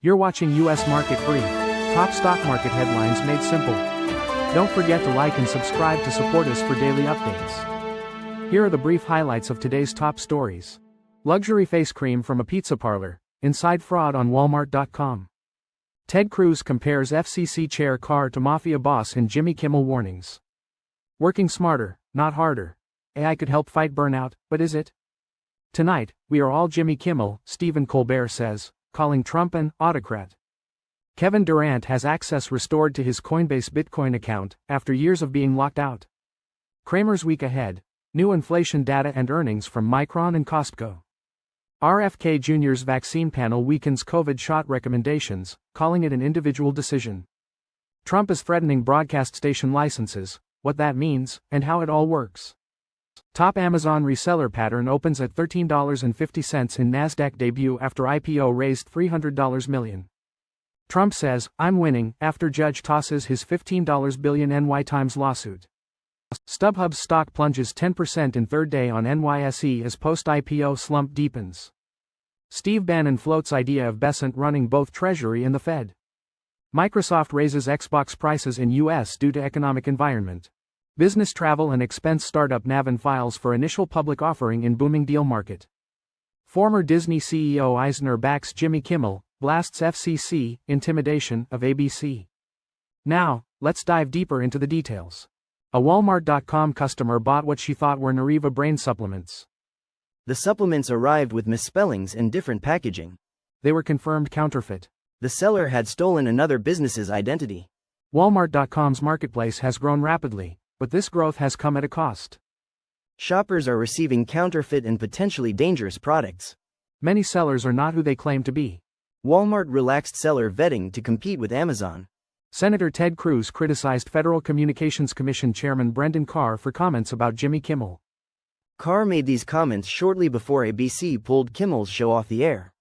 You're watching US Market Free. Top stock market headlines made simple. Don't forget to like and subscribe to support us for daily updates. Here are the brief highlights of today's top stories. Luxury face cream from a pizza parlor. Inside fraud on Walmart.com. Ted Cruz compares FCC Chair Carr to Mafia boss in Jimmy Kimmel warnings. Working smarter, not harder. AI could help fight burnout, but is it? Tonight, we are all Jimmy Kimmel, Stephen Colbert says, calling Trump an autocrat. Kevin Durant has access restored to his Coinbase Bitcoin account after years of being locked out. Cramer's week ahead. New inflation data and earnings from Micron and Costco. RFK Jr.'s vaccine panel weakens COVID shot recommendations, calling it an individual decision. Trump is threatening broadcast station licenses, what that means, and how it all works. Top Amazon reseller pattern opens at $13.50 in NASDAQ debut after IPO raised $300 million. Trump says, I'm winning, after judge tosses his $15 billion NY Times lawsuit. StubHub's stock plunges 10% in third day on NYSE as post-IPO slump deepens. Steve Bannon floats idea of Bessent running both Treasury and the Fed. Microsoft raises Xbox prices in US due to economic environment. Business travel and expense startup Navan files for initial public offering in booming deal market. Former Disney CEO Eisner backs Jimmy Kimmel, blasts FCC, intimidation of ABC. Now, let's dive deeper into the details. A Walmart.com customer bought what she thought were Nariva brain supplements. The supplements arrived with misspellings and different packaging. They were confirmed counterfeit. The seller had stolen another business's identity. Walmart.com's marketplace has grown rapidly, but this growth has come at a cost. Shoppers are receiving counterfeit and potentially dangerous products. Many sellers are not who they claim to be. Walmart relaxed seller vetting to compete with Amazon. Senator Ted Cruz criticized Federal Communications Commission Chairman Brendan Carr for comments about Jimmy Kimmel. Carr made these comments shortly before ABC pulled Kimmel's show off the air.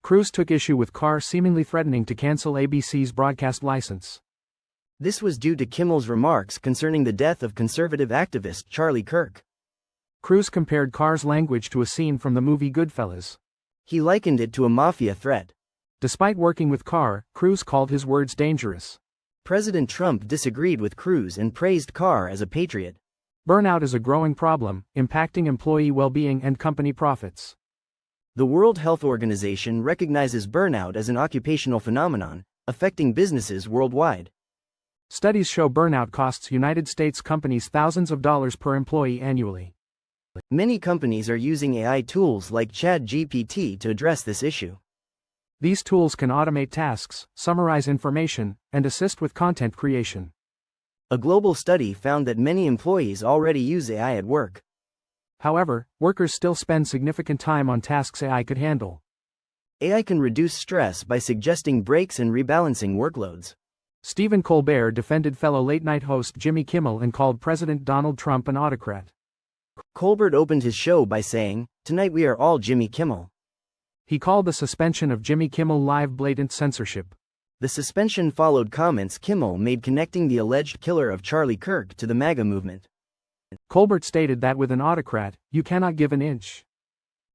Cruz took issue with Carr seemingly threatening to cancel ABC's broadcast license. This was due to Kimmel's remarks concerning the death of conservative activist Charlie Kirk. Cruz compared Carr's language to a scene from the movie Goodfellas. He likened it to a mafia threat. Despite working with Carr, Cruz called his words dangerous. President Trump disagreed with Cruz and praised Carr as a patriot. Burnout is a growing problem, impacting employee well-being and company profits. The World Health Organization recognizes burnout as an occupational phenomenon, affecting businesses worldwide. Studies show burnout costs United States companies thousands of dollars per employee annually. Many companies are using AI tools like ChatGPT to address this issue. These tools can automate tasks, summarize information, and assist with content creation. A global study found that many employees already use AI at work. However, workers still spend significant time on tasks AI could handle. AI can reduce stress by suggesting breaks and rebalancing workloads. Stephen Colbert defended fellow late-night host Jimmy Kimmel and called President Donald Trump an autocrat. Colbert opened his show by saying, "Tonight we are all Jimmy Kimmel." He called the suspension of Jimmy Kimmel Live blatant censorship. The suspension followed comments Kimmel made connecting the alleged killer of Charlie Kirk to the MAGA movement. Colbert stated that with an autocrat, you cannot give an inch.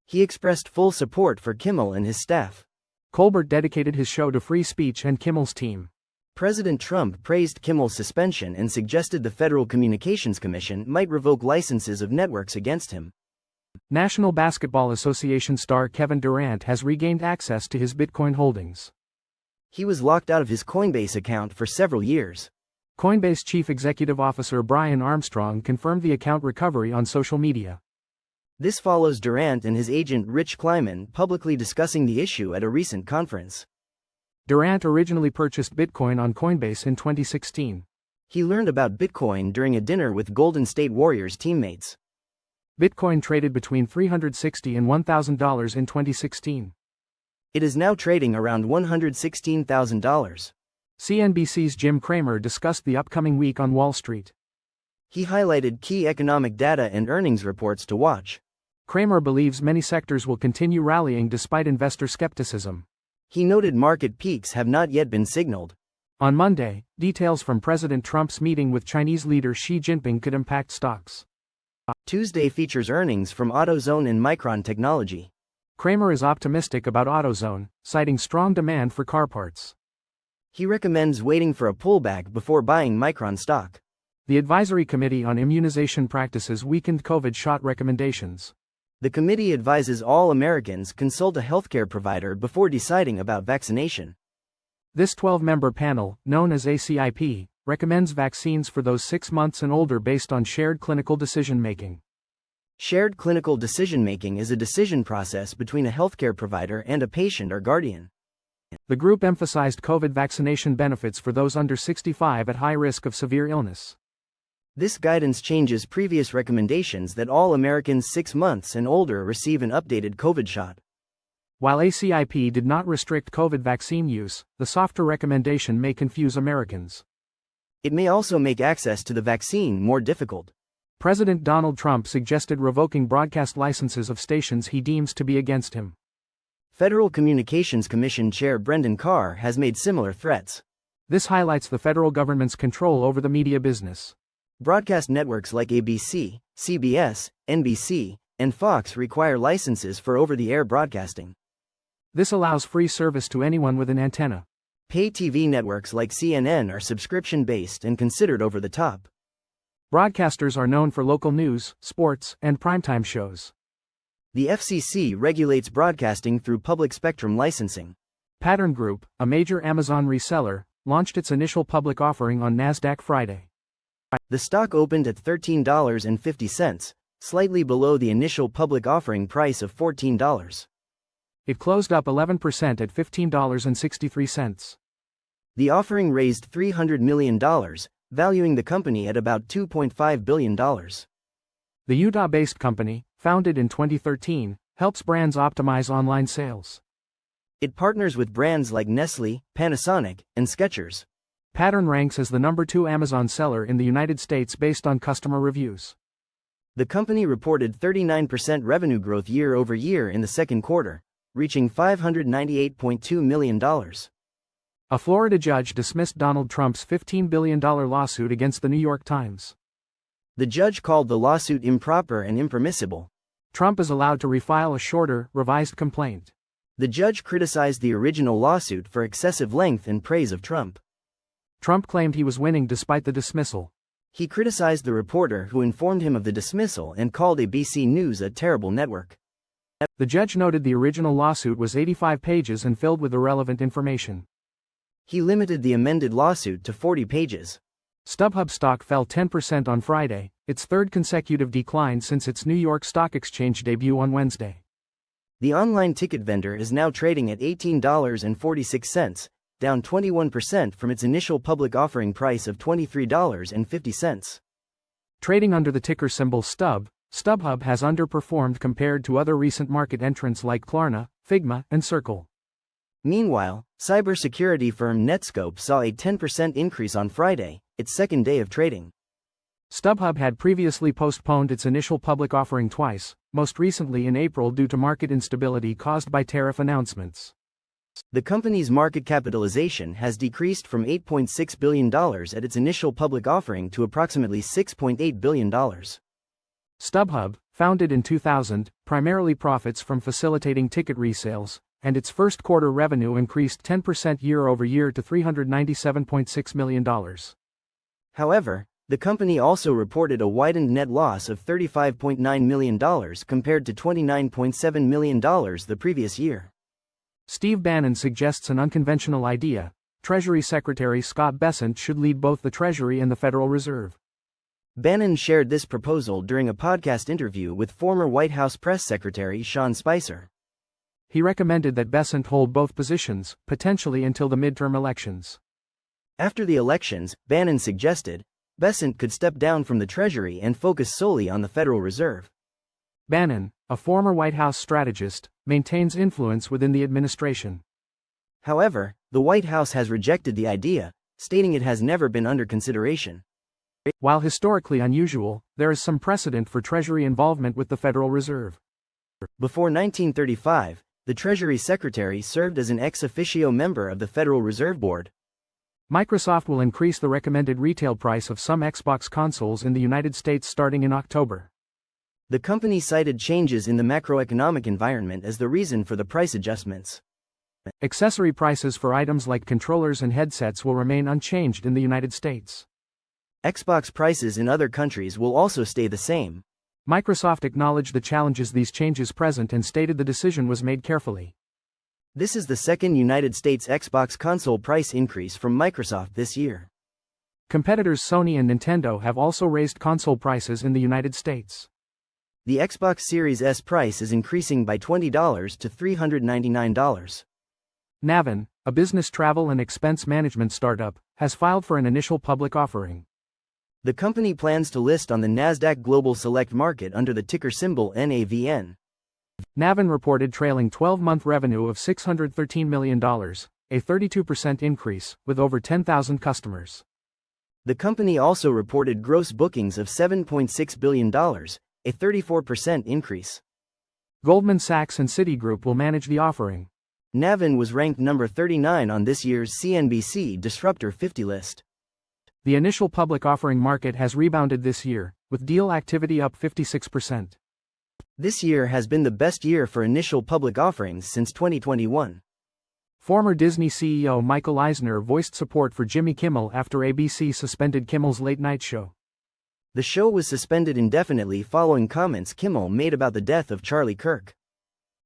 He expressed full support for Kimmel and his staff. Colbert dedicated his show to free speech and Kimmel's team. President Trump praised Kimmel's suspension and suggested the Federal Communications Commission might revoke licenses of networks against him. National Basketball Association star Kevin Durant has regained access to his Bitcoin holdings. He was locked out of his Coinbase account for several years. Coinbase Chief Executive Officer Brian Armstrong confirmed the account recovery on social media. This follows Durant and his agent Rich Kleiman publicly discussing the issue at a recent conference. Durant originally purchased Bitcoin on Coinbase in 2016. He learned about Bitcoin during a dinner with Golden State Warriors teammates. Bitcoin traded between $360 and $1,000 in 2016. It is now trading around $116,000. CNBC's Jim Cramer discussed the upcoming week on Wall Street. He highlighted key economic data and earnings reports to watch. Cramer believes many sectors will continue rallying despite investor skepticism. He noted market peaks have not yet been signaled. On Monday, details from President Trump's meeting with Chinese leader Xi Jinping could impact stocks. Tuesday features earnings from AutoZone and Micron Technology. Cramer is optimistic about AutoZone, citing strong demand for car parts. He recommends waiting for a pullback before buying Micron stock. The Advisory Committee on Immunization Practices weakened COVID shot recommendations. The committee advises all Americans consult a healthcare provider before deciding about vaccination. This 12-member panel, known as ACIP, recommends vaccines for those 6 months and older based on shared clinical decision-making. Shared clinical decision-making is a decision process between a healthcare provider and a patient or guardian. The group emphasized COVID vaccination benefits for those under 65 at high risk of severe illness. This guidance changes previous recommendations that all Americans 6 months and older receive an updated COVID shot. While ACIP did not restrict COVID vaccine use, the softer recommendation may confuse Americans. It may also make access to the vaccine more difficult. President Donald Trump suggested revoking broadcast licenses of stations he deems to be against him. Federal Communications Commission Chair Carr has made similar threats. This highlights the federal government's control over the media business. Broadcast networks like ABC, CBS, NBC, and Fox require licenses for over-the-air broadcasting. This allows free service to anyone with an antenna. Pay TV networks like CNN are subscription-based and considered over-the-top. Broadcasters are known for local news, sports, and primetime shows. The FCC regulates broadcasting through public spectrum licensing. Pattern Group, a major Amazon reseller, launched its initial public offering on NASDAQ Friday. The stock opened at $13.50, slightly below the initial public offering price of $14. It closed up 11% at $15.63. The offering raised $300 million, valuing the company at about $2.5 billion. The Utah-based company, founded in 2013, helps brands optimize online sales. It partners with brands like Nestle, Panasonic, and Skechers. Pattern ranks as the number 2 Amazon seller in the United States based on customer reviews. The company reported 39% revenue growth year over year in the second quarter, reaching $598.2 million. A Florida judge dismissed Donald Trump's $15 billion lawsuit against the New York Times. The judge called the lawsuit improper and impermissible. Trump is allowed to refile a shorter, revised complaint. The judge criticized the original lawsuit for excessive length and praise of Trump. Trump claimed he was winning despite the dismissal. He criticized the reporter who informed him of the dismissal and called ABC News a terrible network. The judge noted the original lawsuit was 85 pages and filled with irrelevant information. He limited the amended lawsuit to 40 pages. StubHub stock fell 10% on Friday, its third consecutive decline since its New York Stock Exchange debut on Wednesday. The online ticket vendor is now trading at $18.46, down 21% from its initial public offering price of $23.50. Trading under the ticker symbol STUB, StubHub has underperformed compared to other recent market entrants like Klarna, Figma, and Circle. Meanwhile, cybersecurity firm Netskope saw a 10% increase on Friday, its second day of trading. StubHub had previously postponed its initial public offering twice, most recently in April due to market instability caused by tariff announcements. The company's market capitalization has decreased from $8.6 billion at its initial public offering to approximately $6.8 billion. StubHub, founded in 2000, primarily profits from facilitating ticket resales, and its first quarter revenue increased 10% year over year to $397.6 million. However, the company also reported a widened net loss of $35.9 million compared to $29.7 million the previous year. Steve Bannon suggests an unconventional idea. Treasury Secretary Scott Bessent should lead both the Treasury and the Federal Reserve. Bannon shared this proposal during a podcast interview with former White House Press Secretary Sean Spicer. He recommended that Bessent hold both positions, potentially until the midterm elections. After the elections, Bannon suggested, Bessent could step down from the Treasury and focus solely on the Federal Reserve. Bannon, a former White House strategist, maintains influence within the administration. However, the White House has rejected the idea, stating it has never been under consideration. While historically unusual, there is some precedent for Treasury involvement with the Federal Reserve. Before 1935, the Treasury Secretary served as an ex officio member of the Federal Reserve Board. Microsoft will increase the recommended retail price of some Xbox consoles in the United States starting in October. The company cited changes in the macroeconomic environment as the reason for the price adjustments. Accessory prices for items like controllers and headsets will remain unchanged in the United States. Xbox prices in other countries will also stay the same. Microsoft acknowledged the challenges these changes present and stated the decision was made carefully. This is the second United States Xbox console price increase from Microsoft this year. Competitors Sony and Nintendo have also raised console prices in the United States. The Xbox Series S price is increasing by $20 to $399. Navin, a business travel and expense management startup, has filed for an initial public offering. The company plans to list on the Nasdaq Global Select Market under the ticker symbol NAVN. Navin reported trailing 12-month revenue of $613 million, a 32% increase, with over 10,000 customers. The company also reported gross bookings of $7.6 billion, a 34% increase. Goldman Sachs and Citigroup will manage the offering. Navin was ranked number 39 on this year's CNBC Disruptor 50 list. The initial public offering market has rebounded this year, with deal activity up 56%. This year has been the best year for initial public offerings since 2021. Former Disney CEO Michael Eisner voiced support for Jimmy Kimmel after ABC suspended Kimmel's late-night show. The show was suspended indefinitely following comments Kimmel made about the death of Charlie Kirk.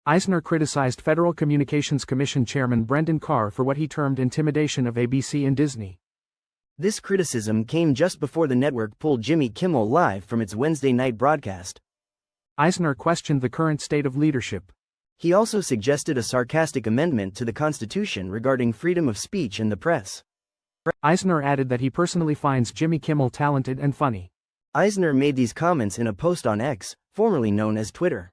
Eisner criticized Federal Communications Commission Chairman Brendan Carr for what he termed intimidation of ABC and Disney. This criticism came just before the network pulled Jimmy Kimmel live from its Wednesday night broadcast. Eisner questioned the current state of leadership. He also suggested a sarcastic amendment to the Constitution regarding freedom of speech and the press. Eisner added that he personally finds Jimmy Kimmel talented and funny. Eisner made these comments in a post on X, formerly known as Twitter.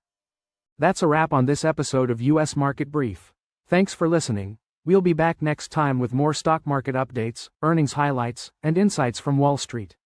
That's a wrap on this episode of US Market Brief. Thanks for listening. We'll be back next time with more stock market updates, earnings highlights, and insights from Wall Street.